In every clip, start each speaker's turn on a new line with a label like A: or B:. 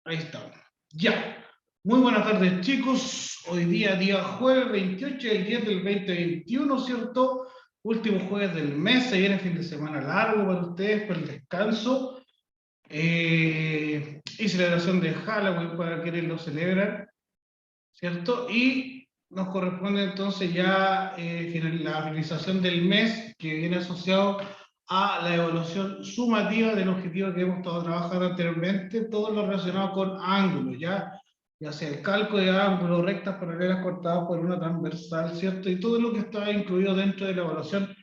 A: Ahí estamos. Ya. Muy buenas tardes, chicos. Hoy día jueves 28 del 10 del 2021, ¿cierto? Último jueves del mes. Se viene fin de semana largo para ustedes, por el descanso. Y celebración de Halloween para quienes lo celebran, ¿cierto? Y nos corresponde entonces ya la finalización del mes que viene asociado a la evaluación sumativa del objetivo que hemos estado trabajando anteriormente, todo lo relacionado con ángulos, ya sea el cálculo de ángulos, rectas paralelas cortadas por una transversal, ¿cierto? Y todo lo que está incluido dentro de la evaluación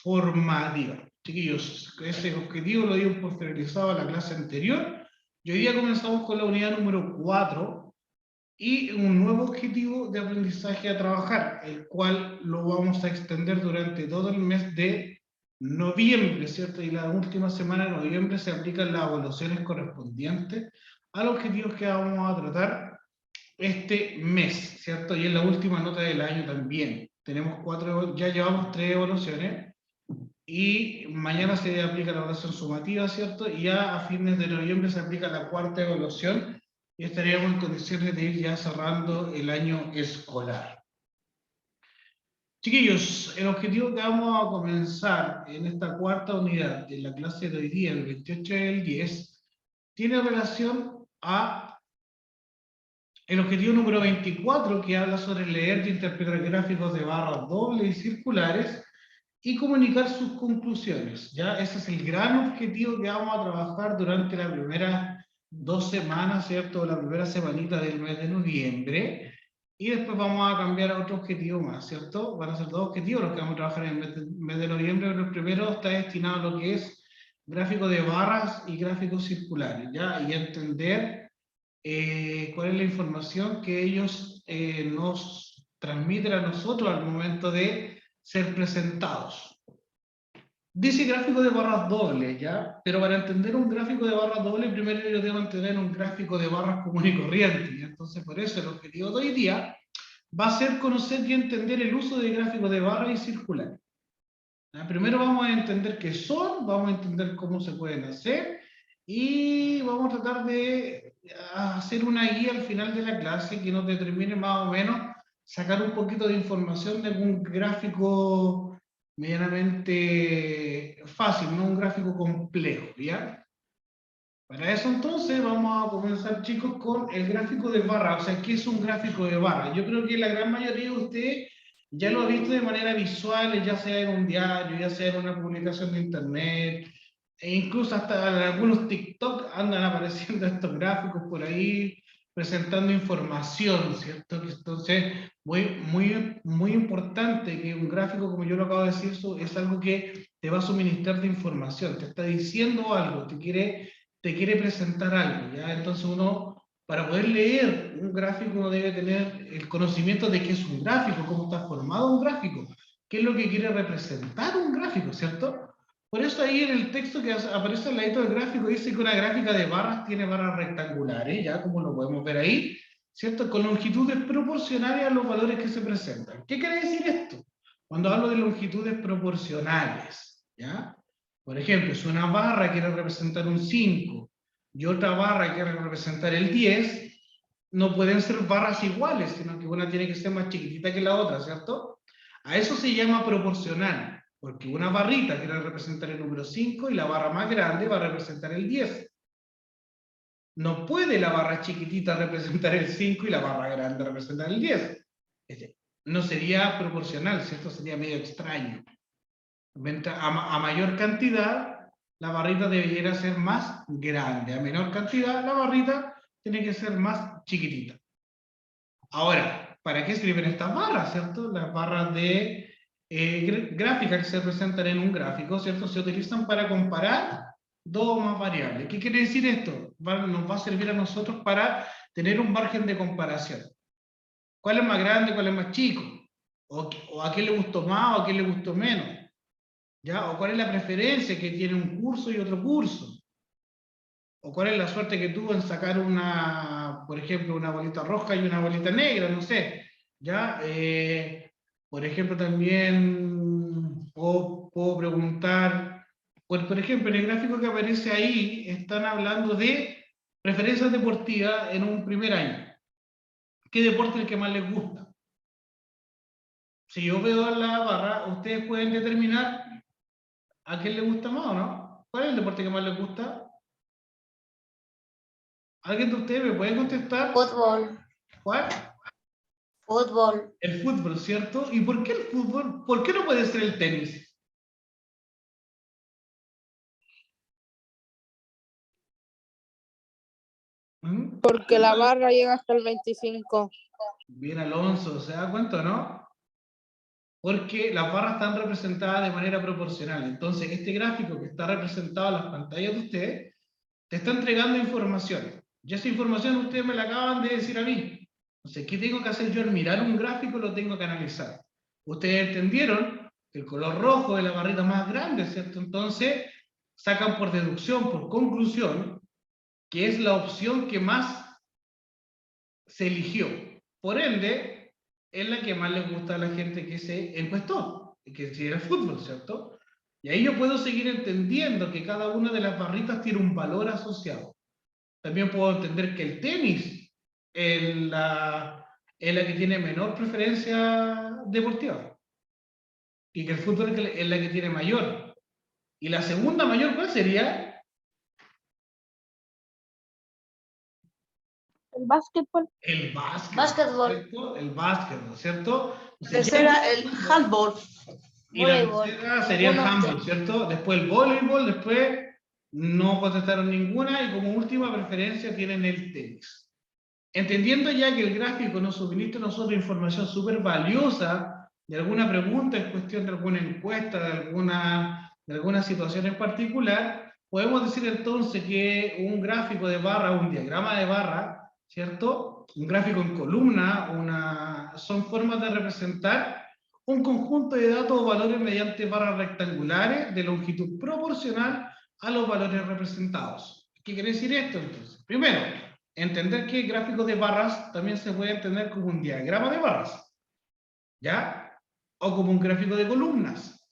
A: formativa. Chiquillos, ese objetivo lo dimos por finalizado a la clase anterior y hoy día comenzamos con la unidad número 4 y un nuevo objetivo de aprendizaje a trabajar, el cual lo vamos a extender durante todo el mes de noviembre, ¿cierto? Y la última semana de noviembre se aplican las evaluaciones correspondientes a los objetivos que vamos a tratar este mes, ¿cierto? Y es la última nota del año también. Tenemos ya llevamos 3 evaluaciones y mañana se aplica la evaluación sumativa, ¿cierto? Y ya a fines de noviembre se aplica la 4ª evaluación y estaríamos en condiciones de ir ya cerrando el año escolar. Chiquillos, el objetivo que vamos a comenzar en esta 4ª unidad de la clase de hoy día, el 28 del 10, tiene relación a el objetivo número 24, que habla sobre leer e interpretar gráficos de barras dobles y circulares y comunicar sus conclusiones. ¿Ya? Ese es el gran objetivo que vamos a trabajar durante las primeras 2 semanas, ¿cierto? La primera semanita del mes de noviembre. Y después vamos a cambiar a otro objetivo más, ¿cierto? Van a ser 2 objetivos los que vamos a trabajar en el mes de noviembre, pero el primero está destinado a lo que es gráfico de barras y gráficos circulares, ¿ya? Y entender cuál es la información que ellos nos transmiten a nosotros al momento de ser presentados. Dice gráfico de barras dobles, ¿ya? Pero para entender un gráfico de barras dobles, primero yo debo entender un gráfico de barras común y corriente. ¿Ya? Entonces, por eso el objetivo de hoy día va a ser conocer y entender el uso de gráficos de barras y circulares. Primero vamos a entender qué son, vamos a entender cómo se pueden hacer y vamos a tratar de hacer una guía al final de la clase que nos determine más o menos sacar un poquito de información de algún gráfico medianamente fácil, no un gráfico complejo, ¿ya? Para eso entonces vamos a comenzar, chicos, con el gráfico de barra. O sea, ¿qué es un gráfico de barra? Yo creo que la gran mayoría de ustedes ya lo ha visto de manera visual, ya sea en un diario, ya sea en una publicación de internet, e incluso hasta en algunos TikTok andan apareciendo estos gráficos por ahí, presentando información, ¿cierto? Entonces, muy importante que un gráfico, como yo lo acabo de decir, es algo que te va a suministrar de información, te está diciendo algo, te quiere presentar algo, ¿ya? Entonces uno, para poder leer un gráfico, uno debe tener el conocimiento de qué es un gráfico, cómo está formado un gráfico, qué es lo que quiere representar un gráfico, ¿cierto? Por eso ahí en el texto que aparece al ladito del gráfico dice que una gráfica de barras tiene barras rectangulares, ya como lo podemos ver ahí, ¿cierto? Con longitudes proporcionales a los valores que se presentan. ¿Qué quiere decir esto? Cuando hablo de longitudes proporcionales, ¿ya? Por ejemplo, si una barra quiere representar un 5 y otra barra quiere representar el 10, no pueden ser barras iguales, sino que una tiene que ser más chiquitita que la otra, ¿cierto? A eso se llama proporcional, porque una barrita quiere representar el número 5 y la barra más grande va a representar el 10. No puede la barra chiquitita representar el 5 y la barra grande representar el 10. No sería proporcional, ¿cierto? Sería medio extraño. A mayor cantidad, la barrita debería ser más grande. A menor cantidad, la barrita tiene que ser más chiquitita. Ahora, ¿para qué sirven estas barras, cierto? Las barras de gráficas que se presentan en un gráfico, ¿cierto? Se utilizan para comparar dos o más variables. ¿Qué quiere decir esto? Nos va a servir a nosotros para tener un margen de comparación. ¿Cuál es más grande, cuál es más chico? O a quién le gustó más o a quién le gustó menos. ¿Ya? O cuál es la preferencia que tiene un curso y otro curso. O cuál es la suerte que tuvo en sacar una, por ejemplo, una bolita roja y una bolita negra, no sé. ¿Ya? Por ejemplo, también puedo preguntar, por ejemplo, en el gráfico que aparece ahí, están hablando de preferencias deportivas en un primer año. ¿Qué deporte es el que más les gusta? Si yo veo la barra, ustedes pueden determinar a quién le gusta más o no. ¿Cuál es el deporte que más les gusta? ¿Alguien de ustedes me puede contestar?
B: Fútbol.
A: ¿Cuál?
B: Fútbol.
A: El fútbol, ¿cierto? ¿Y por qué el fútbol? ¿Por qué no puede ser el tenis? ¿Mm?
C: Porque la barra llega hasta el 25.
A: Bien, Alonso, ¿se da cuenta, no? Porque las barras están representadas de manera proporcional. Entonces, este gráfico que está representado en las pantallas de ustedes te está entregando información. Y esa información ustedes me la acaban de decir a mí. Entonces, ¿qué tengo que hacer yo al mirar un gráfico? Lo tengo que analizar. Ustedes entendieron que el color rojo es la barrita más grande, ¿cierto? Entonces, sacan por deducción, por conclusión, que es la opción que más se eligió. Por ende, es la que más le gusta a la gente que se encuestó, que si era el fútbol, ¿cierto? Y ahí yo puedo seguir entendiendo que cada una de las barritas tiene un valor asociado. También puedo entender que el tenis es la que tiene menor preferencia deportiva y que el fútbol es la que tiene mayor. Y la segunda mayor, ¿cuál sería?
C: El básquetbol.
A: El básquet.
B: Básquetbol.
A: ¿Cierto? El básquetbol, ¿cierto?
B: La tercera, el handball.
A: Y la
B: Voleibol.
A: tercera sería el handball, ¿cierto? Después el voleibol, después no contestaron ninguna y como última preferencia tienen el tenis. Entendiendo ya que el gráfico nos suministra a nosotros información súper valiosa de alguna pregunta en cuestión de alguna encuesta, de alguna situación en particular, podemos decir entonces que un gráfico de barra, un diagrama de barra, ¿cierto? Un gráfico en columna, son formas de representar un conjunto de datos o valores mediante barras rectangulares de longitud proporcional a los valores representados. ¿Qué quiere decir esto entonces? Primero, entender que el gráfico de barras también se puede entender como un diagrama de barras, ¿ya? O como un gráfico de columnas.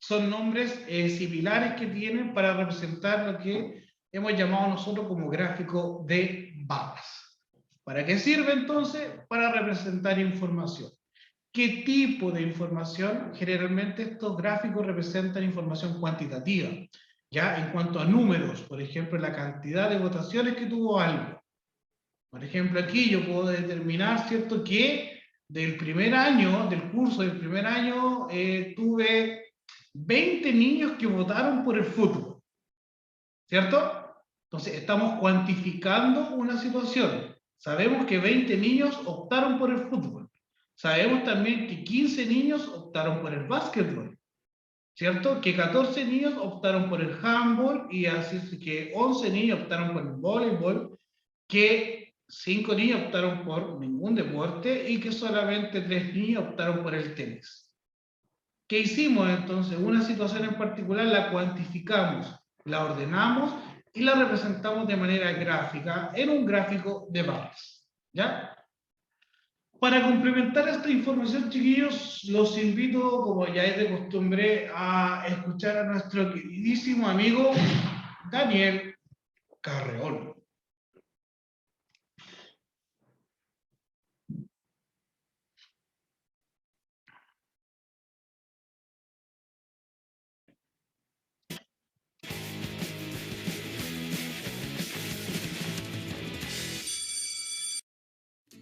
A: Son nombres similares que tienen para representar lo que hemos llamado nosotros como gráfico de barras. ¿Para qué sirve entonces? Para representar información. ¿Qué tipo de información? Generalmente estos gráficos representan información cuantitativa, ya en cuanto a números, por ejemplo, la cantidad de votaciones que tuvo algo. Por ejemplo, aquí yo puedo determinar, ¿cierto?, que del primer año, del curso del primer año, tuve 20 niños que votaron por el fútbol, ¿cierto? Entonces, estamos cuantificando una situación. Sabemos que 20 niños optaron por el fútbol. Sabemos también que 15 niños optaron por el básquetbol, ¿cierto? Que 14 niños optaron por el handball y así que 11 niños optaron por el voleibol, que 5 niños optaron por ningún deporte y que solamente 3 niños optaron por el tenis. ¿Qué hicimos entonces? Una situación en particular la cuantificamos, la ordenamos y la representamos de manera gráfica en un gráfico de barras. ¿Ya? Para complementar esta información, chiquillos, los invito, como ya es de costumbre, a escuchar a nuestro queridísimo amigo Daniel Carreón.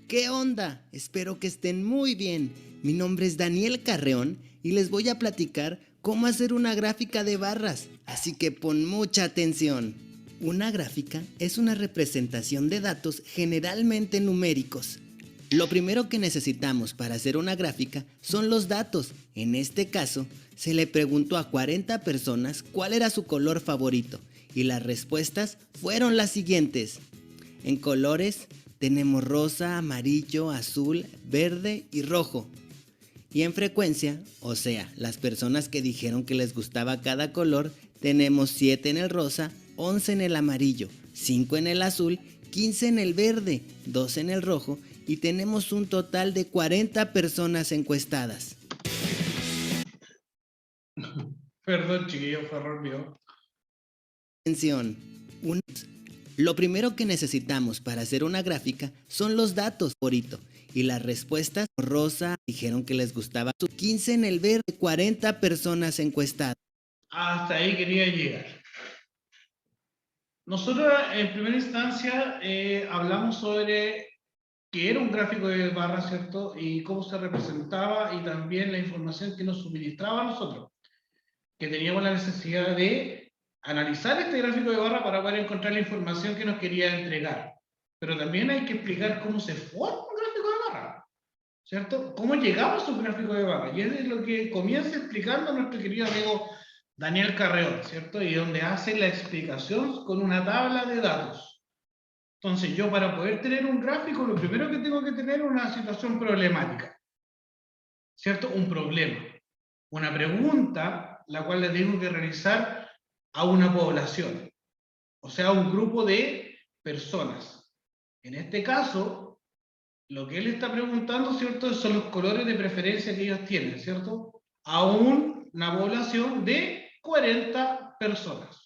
D: ¿Qué onda? Espero que estén muy bien. Mi nombre es Daniel Carreón y les voy a platicar cómo hacer una gráfica de barras, así que pon mucha atención. Una gráfica es una representación de datos generalmente numéricos. Lo primero que necesitamos para hacer una gráfica son los datos. En este caso, se le preguntó a 40 personas cuál era su color favorito y las respuestas fueron las siguientes. En colores tenemos rosa, amarillo, azul, verde y rojo. Y en frecuencia, o sea, las personas que dijeron que les gustaba cada color, tenemos 7 en el rosa, 11 en el amarillo, 5 en el azul, 15 en el verde, 2 en el rojo y tenemos un total de 40 personas encuestadas.
A: Perdón, chiquillo, fue error mío.
D: Atención, Lo primero que necesitamos para hacer una gráfica son los datos, favorito. Y las respuestas, Rosa dijeron que les gustaba su 15 en el verde, 40 personas encuestadas.
A: Hasta ahí quería llegar. Nosotros en primera instancia hablamos sobre qué era un gráfico de barra, ¿cierto? Y cómo se representaba y también la información que nos suministraba a nosotros, que teníamos la necesidad de analizar este gráfico de barra para poder encontrar la información que nos quería entregar. Pero también hay que explicar cómo se forma un gráfico de barra, ¿cierto? ¿Cómo llegamos a un gráfico de barra? Y es lo que comienza explicando nuestro querido amigo Daniel Carreón, ¿cierto? Y donde hace la explicación con una tabla de datos. Entonces, yo para poder tener un gráfico, lo primero que tengo que tener es una situación problemática, ¿cierto? Un problema, una pregunta, la cual le tengo que realizar a una población, o sea, a un grupo de personas. En este caso, lo que él está preguntando, ¿cierto?, son los colores de preferencia que ellos tienen, ¿cierto?, a una población de 40 personas.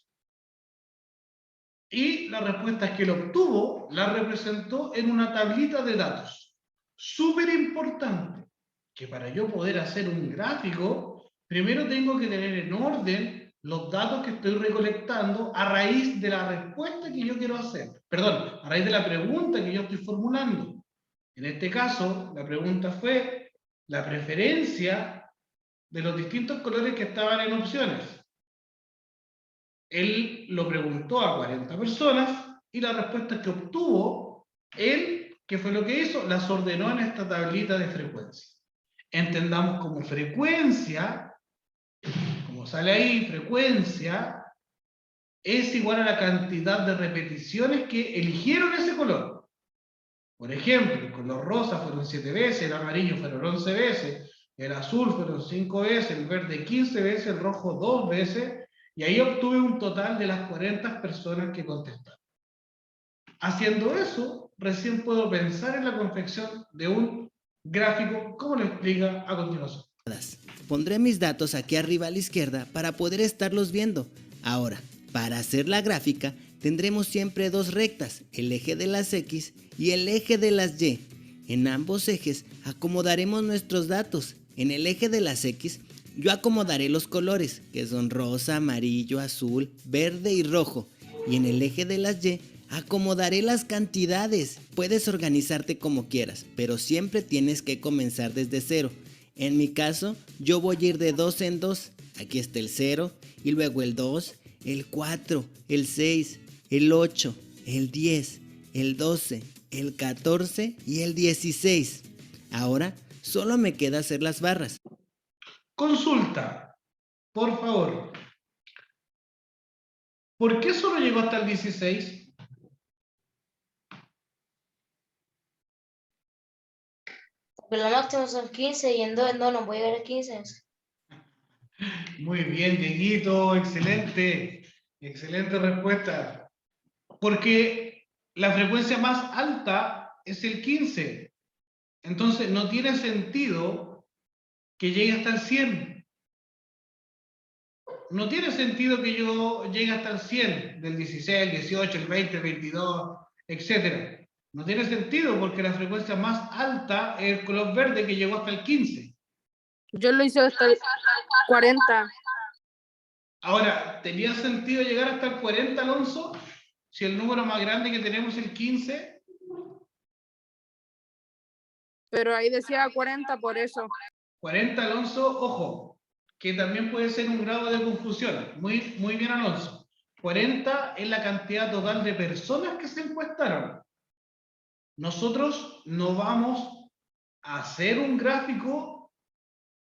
A: Y las respuestas que él obtuvo las representó en una tablita de datos. Súper importante, que para yo poder hacer un gráfico, primero tengo que tener en orden los datos que estoy recolectando a raíz de la respuesta que yo quiero hacer. Perdón, a raíz de la pregunta que yo estoy formulando. En este caso, la pregunta fue la preferencia de los distintos colores que estaban en opciones. Él lo preguntó a 40 personas y las respuestas que obtuvo, él, ¿qué fue lo que hizo? Las ordenó en esta tablita de frecuencia. Entendamos como frecuencia, como sale ahí, frecuencia, es igual a la cantidad de repeticiones que eligieron ese color. Por ejemplo, el color rosa fueron 7 veces, el amarillo fueron 11 veces, el azul fueron 5 veces, el verde 15 veces, el rojo 2 veces, y ahí obtuve un total de las 40 personas que contestaron. Haciendo eso, recién puedo pensar en la confección de un gráfico, como lo explica a continuación.
D: Pondré mis datos aquí arriba a la izquierda para poder estarlos viendo. Ahora, para hacer la gráfica, tendremos siempre dos rectas, el eje de las X y el eje de las Y. En ambos ejes acomodaremos nuestros datos. En el eje de las X, yo acomodaré los colores, que son rosa, amarillo, azul, verde y rojo. Y en el eje de las Y, acomodaré las cantidades. Puedes organizarte como quieras, pero siempre tienes que comenzar desde cero. En mi caso, yo voy a ir de 2 en 2. Aquí está el 0, y luego el 2, el 4, el 6, el 8, el 10, el 12, el 14 y el 16. Ahora, solo me queda hacer las barras.
A: Consulta, por favor. ¿Por qué solo llegó hasta el 16?
B: Pero lo máximo son 15 y en 2 no puede llegar a 15.
A: Muy bien, Dieguito, excelente. Excelente respuesta. Porque la frecuencia más alta es el 15. Entonces, no tiene sentido que llegue hasta el 100. No tiene sentido que yo llegue hasta el 100, del 16, el 18, el 20, el 22, etc. No tiene sentido porque la frecuencia más alta es el color verde que llegó hasta el 15.
C: Yo lo hice hasta el 40.
A: Ahora, ¿tenía sentido llegar hasta el 40, Alonso? Si el número más grande que tenemos es el 15.
C: Pero ahí decía 40 por eso.
A: 40, Alonso, ojo, que también puede ser un grado de confusión. Muy bien, Alonso. 40 es la cantidad total de personas que se encuestaron. Nosotros no vamos a hacer un gráfico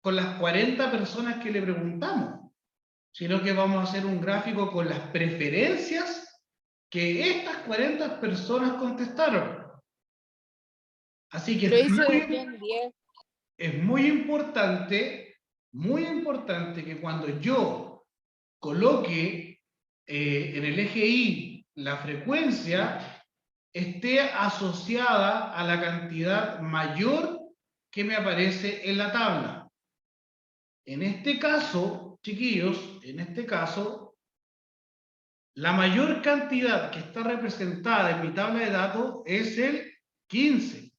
A: con las 40 personas que le preguntamos, sino que vamos a hacer un gráfico con las preferencias que estas 40 personas contestaron. Así que
C: Yo hice de 10 en 10.
A: es muy importante que cuando yo coloque en el eje Y la frecuencia, esté asociada a la cantidad mayor que me aparece en la tabla. En este caso, chiquillos, en este caso, La mayor cantidad que está representada en mi tabla de datos es el 15,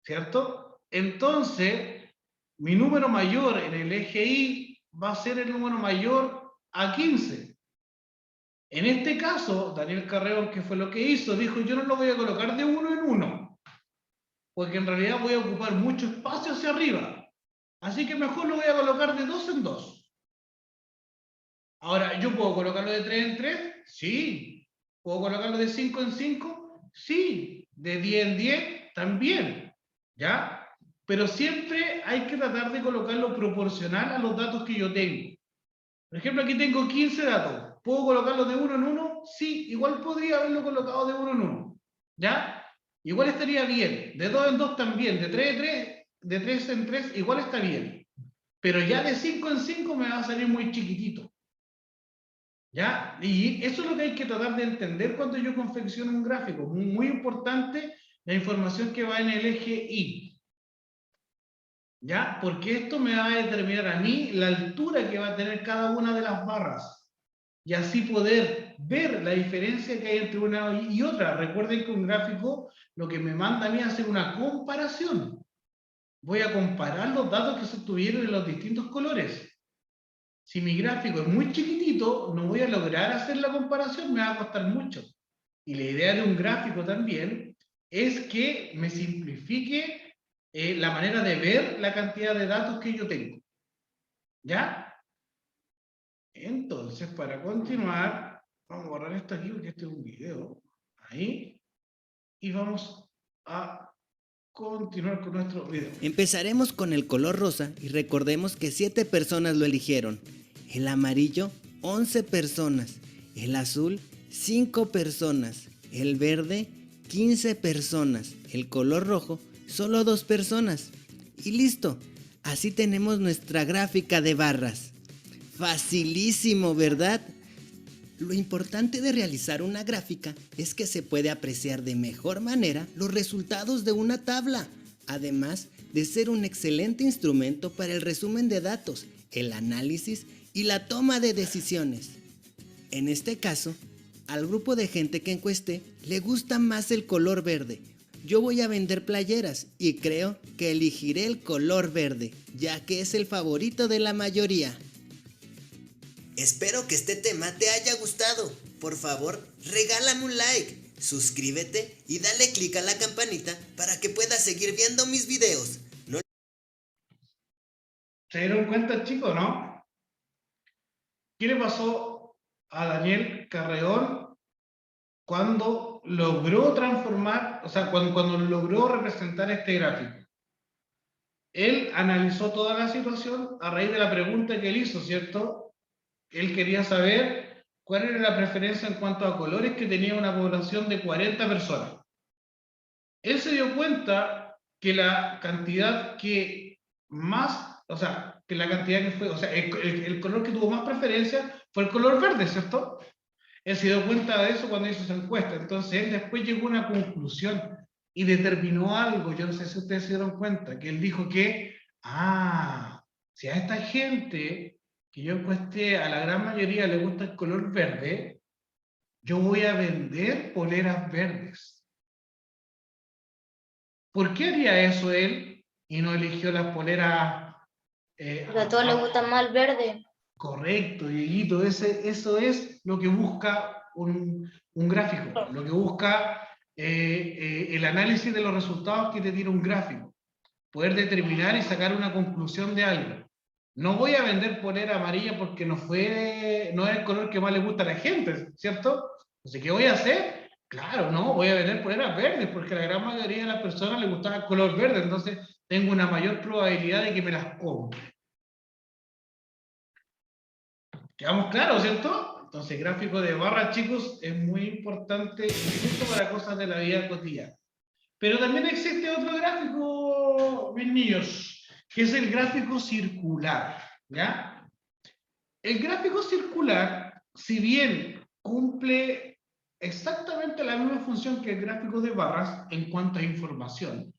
A: ¿cierto? Entonces, mi número mayor en el eje Y va a ser el número mayor a 15. En este caso, Daniel Carreón, que fue lo que hizo, dijo, yo no lo voy a colocar de uno en uno, porque en realidad voy a ocupar mucho espacio hacia arriba. Así que mejor lo voy a colocar de 2 en 2. Ahora, ¿yo puedo colocarlo de 3 en 3? Sí. ¿Puedo colocarlo de 5 en 5? Sí. ¿De 10 en 10? También. ¿Ya? Pero siempre hay que tratar de colocarlo proporcional a los datos que yo tengo. Por ejemplo, aquí tengo 15 datos. ¿Puedo colocarlo de 1 en 1? Sí. Igual podría haberlo colocado de 1 en 1. ¿Ya? Igual estaría bien. De 2 en 2 también. De 3 en 3, de 3 en 3, igual está bien. Pero ya de 5 en 5 me va a salir muy chiquitito. ¿Ya? Y eso es lo que hay que tratar de entender cuando yo confecciono un gráfico. Muy, muy importante la información que va en el eje Y. ¿Ya? Porque esto me va a determinar a mí la altura que va a tener cada una de las barras. Y así poder ver la diferencia que hay entre una y otra. Recuerden que un gráfico lo que me manda a mí es hacer una comparación. Voy a comparar los datos que se obtuvieron en los distintos colores. Si mi gráfico es muy chiquitito, no voy a lograr hacer la comparación, me va a costar mucho. Y la idea de un gráfico también es que me simplifique la manera de ver la cantidad de datos que yo tengo. ¿Ya? Entonces, para continuar, vamos a borrar esto aquí porque este es un video. Ahí. Y vamos a continuar con nuestro video.
D: Empezaremos con el color rosa y recordemos que 7 personas lo eligieron. El amarillo, 11 personas. El azul, 5 personas. El verde, 15 personas. El color rojo, solo 2 personas. Y listo, así tenemos nuestra gráfica de barras. Facilísimo, ¿verdad? Lo importante de realizar una gráfica es que se puede apreciar de mejor manera los resultados de una tabla, además de ser un excelente instrumento para el resumen de datos, el análisis y la toma de decisiones. En este caso, al grupo de gente que encuesté le gusta más el color verde. Yo voy a vender playeras y creo que elegiré el color verde, ya que es el favorito de la mayoría. Espero que este tema te haya gustado. Por favor, regálame un like, suscríbete y dale click a la campanita para que puedas seguir viendo mis videos.
A: ¿Se dieron cuenta, chicos, no? ¿Qué le pasó a Daniel Carreón cuando logró transformar, o sea, cuando logró representar este gráfico? Él analizó toda la situación a raíz de la pregunta que él hizo, ¿cierto? Él quería saber cuál era la preferencia en cuanto a colores que tenía una población de 40 personas. Él se dio cuenta que la cantidad que más, o sea, que la cantidad que fue, o sea, el color que tuvo más preferencia fue el color verde, ¿cierto? Él se dio cuenta de eso cuando hizo esa encuesta. Entonces él después llegó a una conclusión y determinó algo. Yo no sé si ustedes se dieron cuenta, que él dijo que, si a esta gente que yo encuesté, a la gran mayoría le gusta el color verde, yo voy a vender poleras verdes. ¿Por qué haría eso él y no eligió las poleras?
B: Porque a todos les gusta más el verde.
A: Correcto, Dieguito, eso es lo que busca un gráfico, lo que busca el análisis de los resultados que te tira un gráfico, poder determinar y sacar una conclusión de algo. No voy a vender polera amarilla porque no es el color que más le gusta a la gente, ¿cierto? Entonces, ¿qué voy a hacer? Claro, no, voy a vender poleras verdes porque a la gran mayoría de las personas les gustaba el color verde, entonces tengo una mayor probabilidad de que me las compre. ¿Quedamos claros, cierto? Entonces, gráfico de barras, chicos, es muy importante, incluso para cosas de la vida cotidiana. Pero también existe otro gráfico, mis niños, que es el gráfico circular, ¿ya? El gráfico circular, si bien cumple exactamente la misma función que el gráfico de barras en cuanto a información,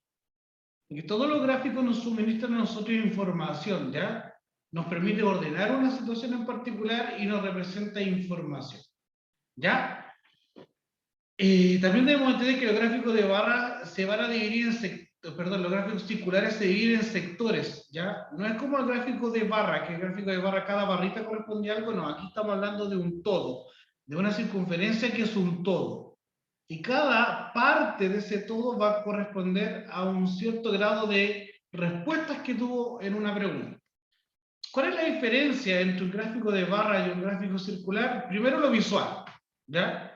A: porque todos los gráficos nos suministran a nosotros información, ¿ya? nos permite ordenar una situación en particular y nos representa información. ¿Ya? También debemos entender que los gráficos de barra se van a dividir en sectores, perdón, los gráficos circulares se dividen en sectores, ¿ya? No es como el gráfico de barra, que el gráfico de barra, cada barrita corresponde a algo, no, aquí estamos hablando de un todo, de una circunferencia que es un todo. Y cada parte de ese todo va a corresponder a un cierto grado de respuestas que tuvo en una pregunta. ¿Cuál es la diferencia entre un gráfico de barra y un gráfico circular? Primero lo visual, ¿ya?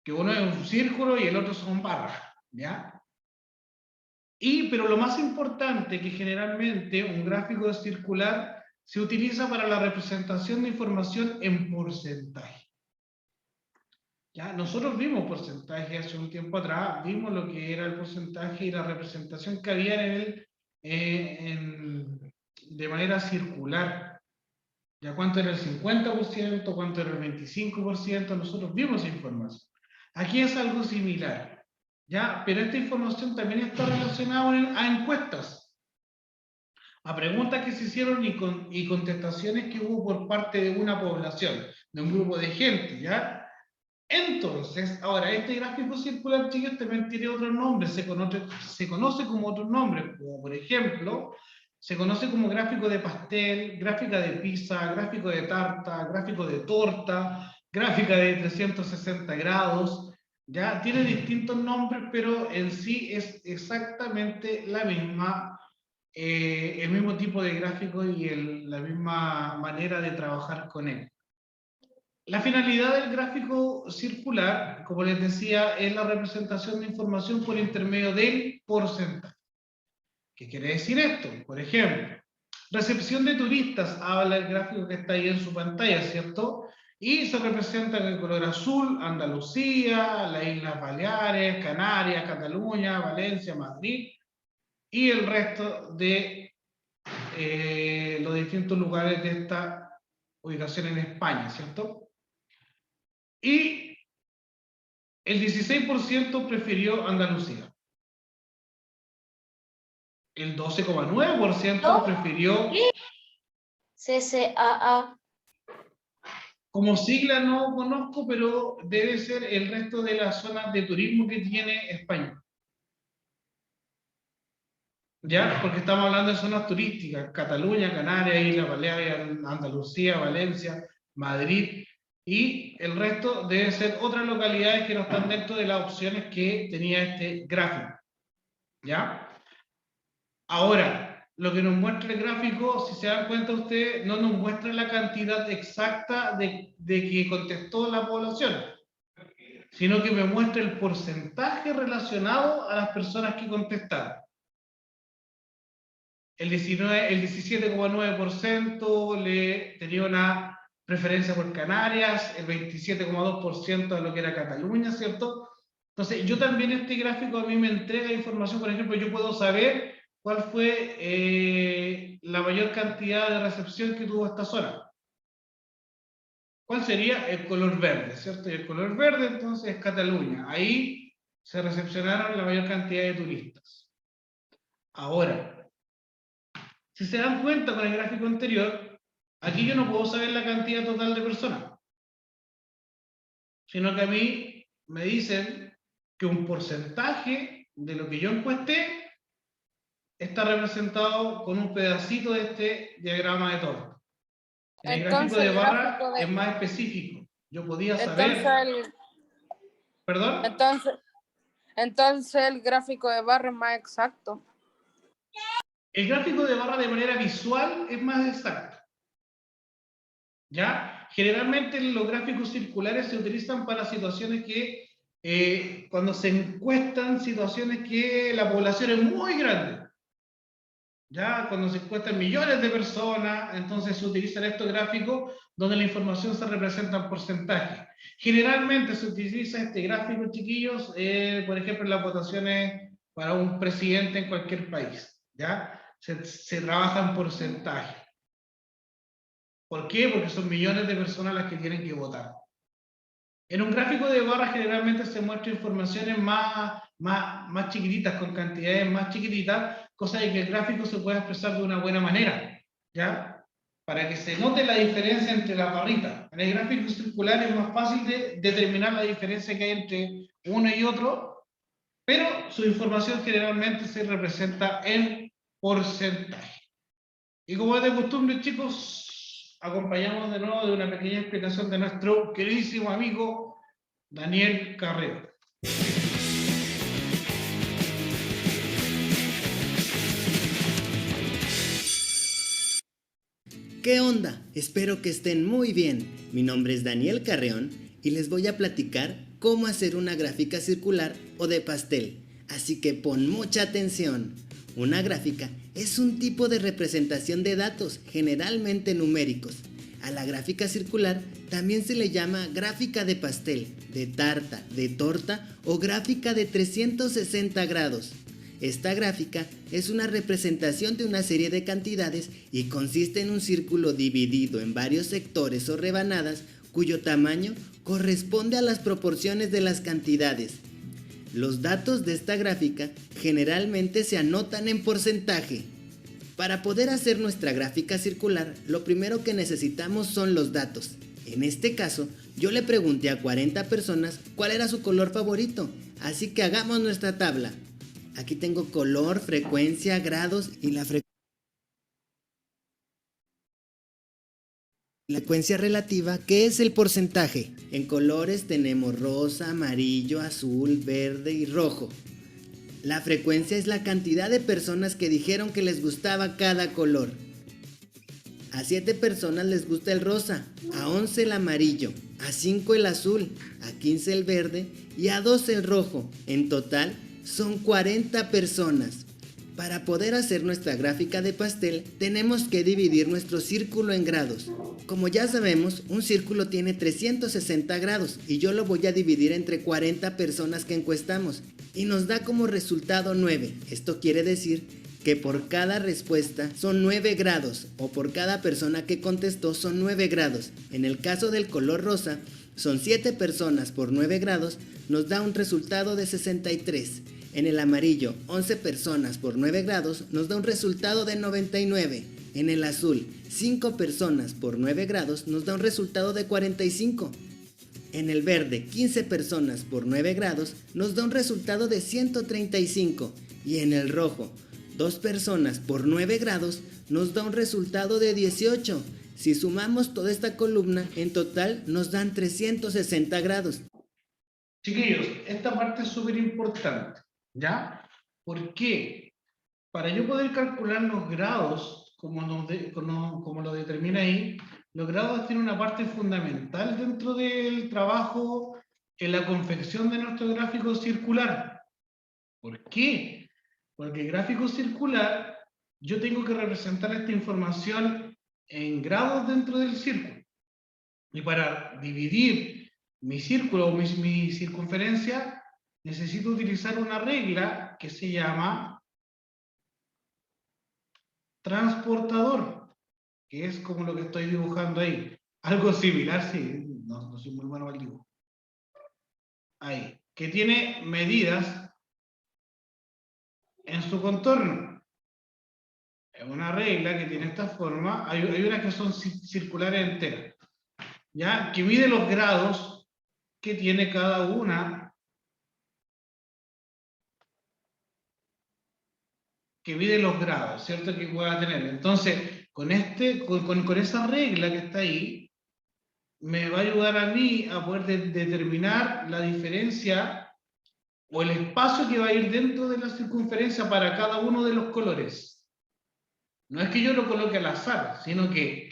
A: Que uno es un círculo y el otro son barras, ¿ya? Pero lo más importante, que generalmente un gráfico circular se utiliza para la representación de información en porcentaje. ¿Ya? Nosotros vimos porcentaje hace un tiempo atrás, vimos lo que era el porcentaje y la representación que había en él de manera circular. ¿Ya? ¿Cuánto era el 50%? ¿Cuánto era el 25%? Nosotros vimos esa información. Aquí es algo similar, ¿ya? Pero esta información también está relacionada a encuestas, a preguntas que se hicieron y contestaciones que hubo por parte de una población, de un grupo de gente, ¿ya? Entonces, ahora, este gráfico circular, chicos, también tiene otros nombres, se conoce como otros nombres, como por ejemplo, se conoce como gráfico de pastel, gráfica de pizza, gráfico de tarta, gráfico de torta, gráfica de 360 grados, ya tiene distintos nombres, pero en sí es exactamente la misma, el mismo tipo de gráfico y la misma manera de trabajar con él. La finalidad del gráfico circular, como les decía, es la representación de información por intermedio del porcentaje. ¿Qué quiere decir esto? Por ejemplo, recepción de turistas, habla el gráfico que está ahí en su pantalla, ¿cierto? Y se representa en el color azul Andalucía, las Islas Baleares, Canarias, Cataluña, Valencia, Madrid y el resto de los distintos lugares de esta ubicación en España, ¿cierto? Y el 16% prefirió Andalucía. El 12,9% prefirió...
B: CCAA.
A: Como sigla no conozco, pero debe ser el resto de las zonas de turismo que tiene España. ¿Ya? Porque estamos hablando de zonas turísticas. Cataluña, Canarias, Islas Baleares, Andalucía, Valencia, Madrid. Y el resto debe ser otras localidades que no están dentro de las opciones que tenía este gráfico. ¿Ya? Ahora, lo que nos muestra el gráfico, si se dan cuenta ustedes, no nos muestra la cantidad exacta de que contestó la población, sino que me muestra el porcentaje relacionado a las personas que contestaron. El 17,9% le tenía una preferencia por Canarias, el 27,2% a lo que era Cataluña, ¿cierto? Entonces, yo también este gráfico a mí me entrega información, por ejemplo, yo puedo saber cuál fue la mayor cantidad de recepción que tuvo esta zona. ¿Cuál sería? El color verde, ¿cierto? Y el color verde, entonces, es Cataluña. Ahí se recepcionaron la mayor cantidad de turistas. Ahora, si se dan cuenta con el gráfico anterior, aquí yo no puedo saber la cantidad total de personas, sino que a mí me dicen que un porcentaje de lo que yo encuesté está representado con un pedacito de este diagrama de torta. En el gráfico de barra es más específico. Yo podía saber... ¿Perdón?
C: Entonces el gráfico de barra es más exacto.
A: El gráfico de barra de manera visual es más exacto. ¿Ya? Generalmente los gráficos circulares se utilizan para situaciones que, cuando se encuestan situaciones que la población es muy grande. ¿Ya? Cuando se encuestan millones de personas, entonces se utilizan estos gráficos donde la información se representa en porcentaje. Generalmente se utiliza este gráfico, chiquillos, por ejemplo, en las votaciones para un presidente en cualquier país. ¿Ya? Se trabaja en porcentaje. ¿Por qué? Porque son millones de personas las que tienen que votar. En un gráfico de barra generalmente se muestra informaciones más chiquititas, con cantidades más chiquititas, cosa de que el gráfico se pueda expresar de una buena manera, ¿ya? para que se note la diferencia entre las barritas. En el gráfico circular es más fácil de determinar la diferencia que hay entre uno y otro, pero su información generalmente se representa en porcentaje. Y como es de costumbre, chicos, acompañamos de nuevo de una pequeña explicación de nuestro queridísimo amigo Daniel Carreón.
D: ¿Qué onda? Espero que estén muy bien. Mi nombre es Daniel Carreón y les voy a platicar cómo hacer una gráfica circular o de pastel. Así que pon mucha atención. Una gráfica es un tipo de representación de datos, generalmente numéricos. A la gráfica circular también se le llama gráfica de pastel, de tarta, de torta o gráfica de 360 grados. Esta gráfica es una representación de una serie de cantidades y consiste en un círculo dividido en varios sectores o rebanadas cuyo tamaño corresponde a las proporciones de las cantidades. Los datos de esta gráfica generalmente se anotan en porcentaje. Para poder hacer nuestra gráfica circular, lo primero que necesitamos son los datos. En este caso, yo le pregunté a 40 personas cuál era su color favorito, así que hagamos nuestra tabla. Aquí tengo color, frecuencia, grados y la frecuencia relativa, que es el porcentaje. En colores tenemos rosa, amarillo, azul, verde y rojo. La frecuencia es la cantidad de personas que dijeron que les gustaba cada color. A 7 personas les gusta el rosa, a 11 el amarillo, a 5 el azul, a 15 el verde y a 12 el rojo. En total son 40 personas. Para poder hacer nuestra gráfica de pastel, tenemos que dividir nuestro círculo en grados. Como ya sabemos, un círculo tiene 360 grados y yo lo voy a dividir entre 40 personas que encuestamos y nos da como resultado 9. Esto quiere decir que por cada respuesta son 9 grados o por cada persona que contestó son 9 grados. En el caso del color rosa, son 7 personas por 9 grados, nos da un resultado de 63. En el amarillo, 11 personas por 9 grados nos da un resultado de 99. En el azul, 5 personas por 9 grados nos da un resultado de 45. En el verde, 15 personas por 9 grados nos da un resultado de 135. Y en el rojo, 2 personas por 9 grados nos da un resultado de 18. Si sumamos toda esta columna, en total nos dan 360 grados.
A: Chiquillos, esta parte es súper importante, ¿ya? ¿Por qué? Para yo poder calcular los grados, como lo determina ahí, los grados tienen una parte fundamental dentro del trabajo en la confección de nuestro gráfico circular. ¿Por qué? Porque el gráfico circular, yo tengo que representar esta información en grados dentro del círculo. Y para dividir mi círculo o mi circunferencia, necesito utilizar una regla que se llama transportador, que es como lo que estoy dibujando ahí. Algo similar, sí, no soy muy bueno al dibujo. Ahí, que tiene medidas en su contorno. Es una regla que tiene esta forma. Hay unas que son circulares enteras, ¿ya? Que mide los grados que tiene cada una, que mide los grados, ¿cierto? Que pueda tener. Entonces, con esa regla que está ahí, me va a ayudar a mí a poder determinar la diferencia o el espacio que va a ir dentro de la circunferencia para cada uno de los colores. No es que yo lo coloque al azar, sino que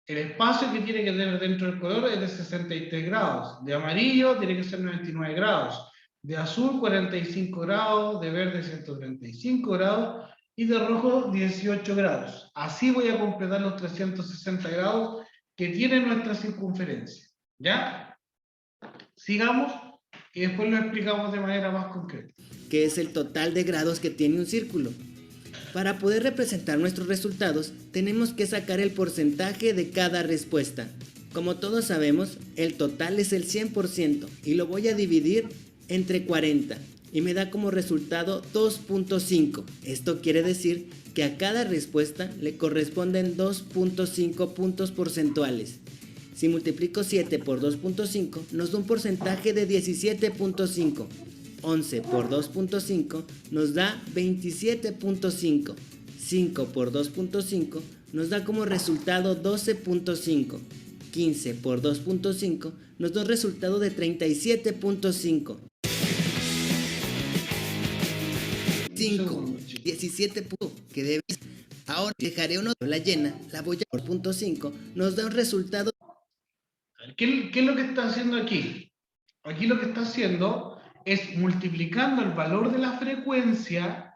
A: el espacio que tiene que tener dentro del color es de 63 grados. De amarillo tiene que ser 99 grados. De azul 45 grados. De verde 135 grados. Y de rojo 18 grados. Así voy a completar los 360 grados que tiene nuestra circunferencia. ¿Ya? Sigamos y después lo explicamos de manera más concreta.
D: Que es el total de grados que tiene un círculo. Para poder representar nuestros resultados, tenemos que sacar el porcentaje de cada respuesta. Como todos sabemos, el total es el 100% y lo voy a dividir entre 40. y me da como resultado 2.5. Esto quiere decir que a cada respuesta le corresponden 2.5 puntos porcentuales. Si multiplico 7 por 2.5 nos da un porcentaje de 17.5. 11 por 2.5 nos da 27.5. 5 por 2.5 nos da como resultado 12.5. 15 por 2.5 nos da un resultado de 37.5. 5, 17 que debe. Ahora dejaré una tabla llena, la voy a por punto 5, nos da un resultado.
A: ¿Qué es lo que está haciendo aquí? Aquí lo que está haciendo es multiplicando el valor de la frecuencia,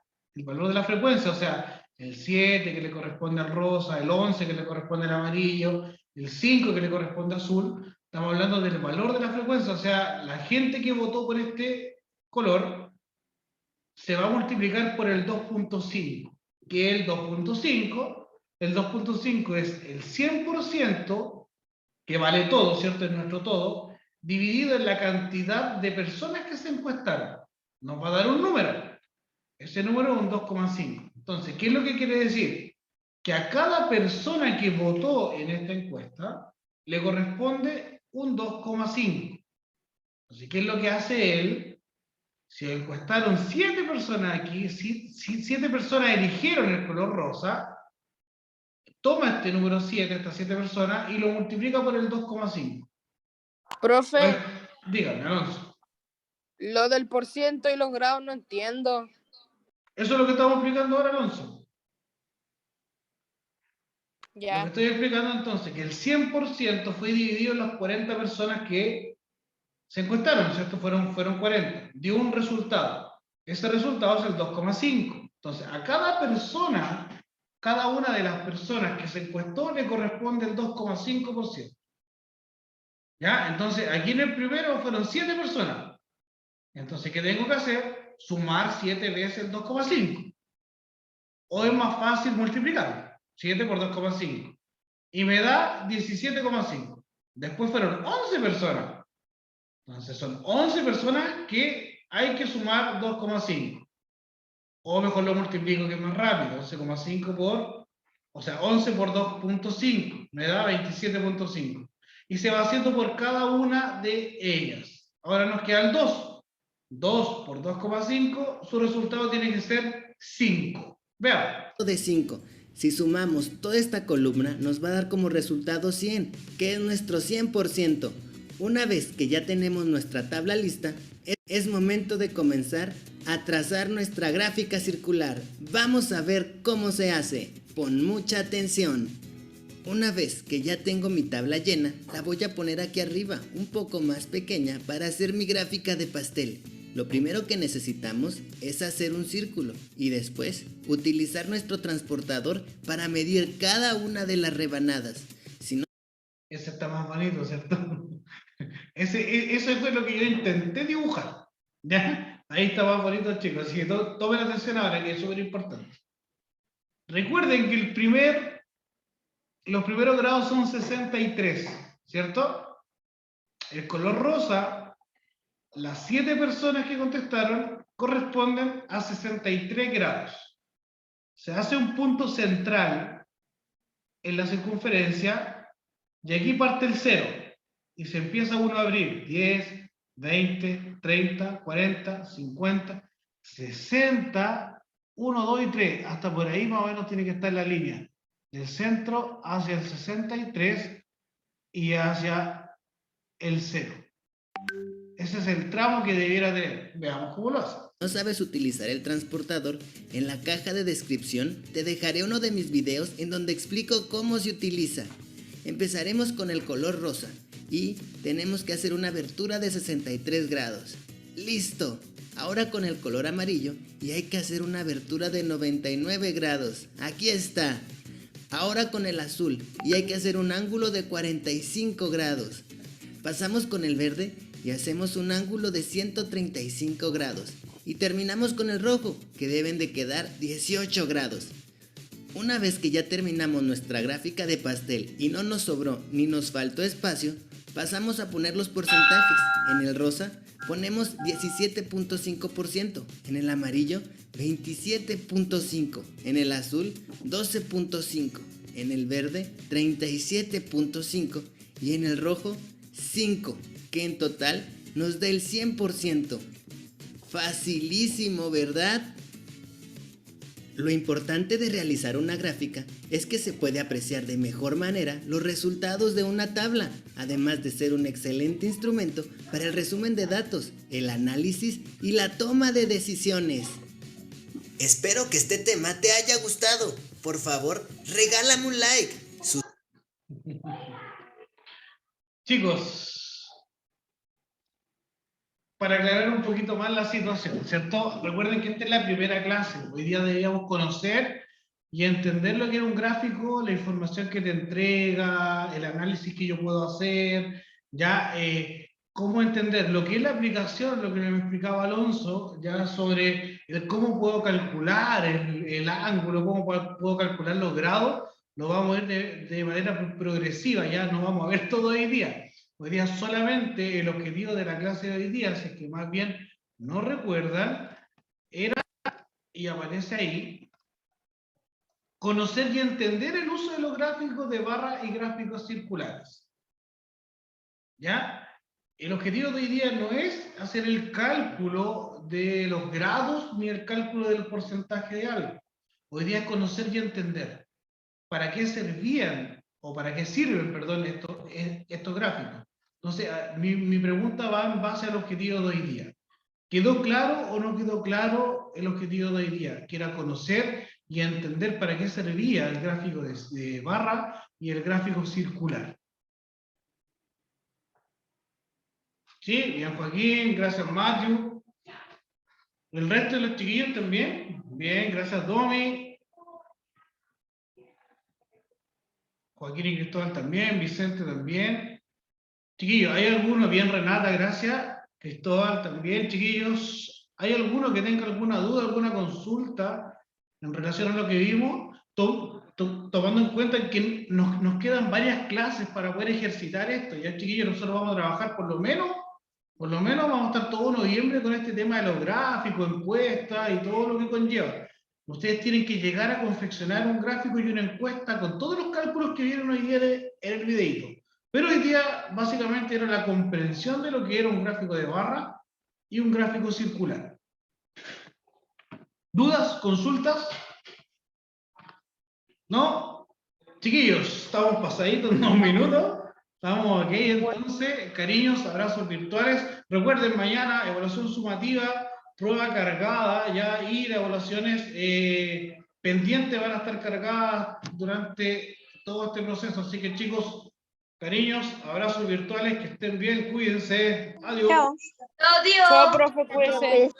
A: o sea, el 7 que le corresponde al rosa, el 11 que le corresponde al amarillo, el 5 que le corresponde al azul. Estamos hablando del valor de la frecuencia, o sea, la gente que votó por este color se va a multiplicar por el 2.5, que el 2.5, el 2.5 es el 100%, que vale todo, ¿cierto? Es nuestro todo, dividido en la cantidad de personas que se encuestaron. Nos va a dar un número. Ese número es un 2.5. Entonces, ¿qué es lo que quiere decir? Que a cada persona que votó en esta encuesta le corresponde un 2.5. Entonces, ¿qué es lo que hace él? Si encuestaron 7 personas aquí, si 7 personas eligieron el color rosa, toma este número 7, estas 7 personas, y lo multiplica por el 2.5.
C: Profe,
A: Dígame, Alonso.
C: lo del por ciento y los grados no entiendo.
A: Eso es lo que estamos explicando ahora, Alonso. Lo que
C: Ya,
A: estoy explicando entonces, que el 100% fue dividido en las 40 personas que se encuestaron, ¿cierto? Fueron 40. Dio un resultado. Ese resultado es el 2.5. Entonces, a cada persona, cada una de las personas que se encuestó le corresponde el 2.5%. ¿Ya? Entonces, aquí en el primero fueron 7 personas. Entonces, ¿qué tengo que hacer? Sumar 7 veces el 2.5. O es más fácil multiplicar. 7 por 2.5. Y me da 17.5. Después fueron 11 personas. Entonces son 11 personas que hay que sumar 2.5. O mejor lo multiplico que es más rápido. 11,5 por... O sea, 11 por 2.5. Me da 27.5. Y se va haciendo por cada una de ellas. Ahora nos quedan 2. 2 por 2.5. Su resultado tiene que ser 5. Veamos.
D: De 5. Si sumamos toda esta columna nos va a dar como resultado 100, que es nuestro 100%. Una vez que ya tenemos nuestra tabla lista, es momento de comenzar a trazar nuestra gráfica circular. Vamos a ver cómo se hace. Pon mucha atención. Una vez que ya tengo mi tabla llena, la voy a poner aquí arriba, un poco más pequeña para hacer mi gráfica de pastel. Lo primero que necesitamos es hacer un círculo y después utilizar nuestro transportador para medir cada una de las rebanadas. Si no...
A: Ese está más bonito, ¿cierto? Eso fue lo que yo intenté dibujar. ¿Ya? Ahí está más bonito, chicos. Así que tomen atención ahora, que es súper importante. Recuerden que los primeros grados son 63, ¿cierto? El color rosa, las 7 personas que contestaron corresponden a 63 grados. Se hace un punto central en la circunferencia y aquí parte el 0 y se empieza uno a abrir 10, 20, 30, 40, 50, 60, 1, 2 y 3. Hasta por ahí más o menos tiene que estar la línea. Del centro hacia el 63 y hacia el 0. Ese es el tramo que debiera tener. Veamos cómo lo hace.
D: ¿No sabes utilizar el transportador? En la caja de descripción te dejaré uno de mis videos en donde explico cómo se utiliza. Empezaremos con el color rosa y tenemos que hacer una abertura de 63 grados. ¡Listo! Ahora con el color amarillo y hay que hacer una abertura de 99 grados. ¡Aquí está! Ahora con el azul y hay que hacer un ángulo de 45 grados. Pasamos con el verde y hacemos un ángulo de 135 grados. Y terminamos con el rojo, que deben de quedar 18 grados. Una vez que ya terminamos nuestra gráfica de pastel y no nos sobró ni nos faltó espacio, pasamos a poner los porcentajes. En el rosa ponemos 17.5%, en el amarillo 27.5%, en el azul 12.5%, en el verde 37.5% y en el rojo 5%, que en total nos da el 100%. Facilísimo, ¿verdad? Lo importante de realizar una gráfica es que se puede apreciar de mejor manera los resultados de una tabla, además de ser un excelente instrumento para el resumen de datos, el análisis y la toma de decisiones. Espero que este tema te haya gustado. Por favor, regálame un like.
A: Chicos, para aclarar un poquito más la situación, ¿cierto? Recuerden que esta es la primera clase. Hoy día debíamos conocer y entender lo que es un gráfico, la información que te entrega, el análisis que yo puedo hacer, ya cómo entender lo que es la aplicación, lo que me explicaba Alonso, ya sobre cómo puedo calcular el ángulo, cómo puedo calcular los grados, lo vamos a ver de manera progresiva, ya no vamos a ver todo hoy día. Hoy día solamente el objetivo de la clase de hoy día, si es que más bien no recuerdan, era, y aparece ahí, conocer y entender el uso de los gráficos de barra y gráficos circulares. ¿Ya? El objetivo de hoy día no es hacer el cálculo de los grados ni el cálculo del porcentaje de algo. Hoy día es conocer y entender para qué servían, o para qué sirven, perdón, estos gráficos. Entonces, mi pregunta va en base al objetivo de hoy día. ¿Quedó claro o no quedó claro el objetivo de hoy día? Que era conocer y entender para qué servía el gráfico de barra y el gráfico circular. Sí, bien Joaquín, gracias Matthew. ¿El resto de los chiquillos también? Bien, gracias Domi. Joaquín y Cristóbal también, Vicente también. Chiquillos, ¿hay alguno? Bien, Renata, gracias. Cristóbal también, chiquillos. ¿Hay alguno que tenga alguna duda, alguna consulta en relación a lo que vimos? Tomando en cuenta que nos quedan varias clases para poder ejercitar esto. Ya, chiquillos, nosotros vamos a trabajar por lo menos vamos a estar todo noviembre con este tema de los gráficos, encuestas y todo lo que conlleva. Ustedes tienen que llegar a confeccionar un gráfico y una encuesta con todos los cálculos que vieron hoy día en el videito. Pero hoy día básicamente era la comprensión de lo que era un gráfico de barra y un gráfico circular. ¿Dudas? ¿Consultas? ¿No? Chiquillos, estamos pasaditos unos minutos. Estamos aquí, entonces, cariños, abrazos virtuales. Recuerden, mañana, evaluación sumativa, prueba cargada, ya, y las evaluaciones pendientes van a estar cargadas durante todo este proceso. Así que, chicos, cariños, abrazos virtuales, que estén bien, cuídense. Adiós.
B: Chao, tío.
C: Chao, profe, cuídese.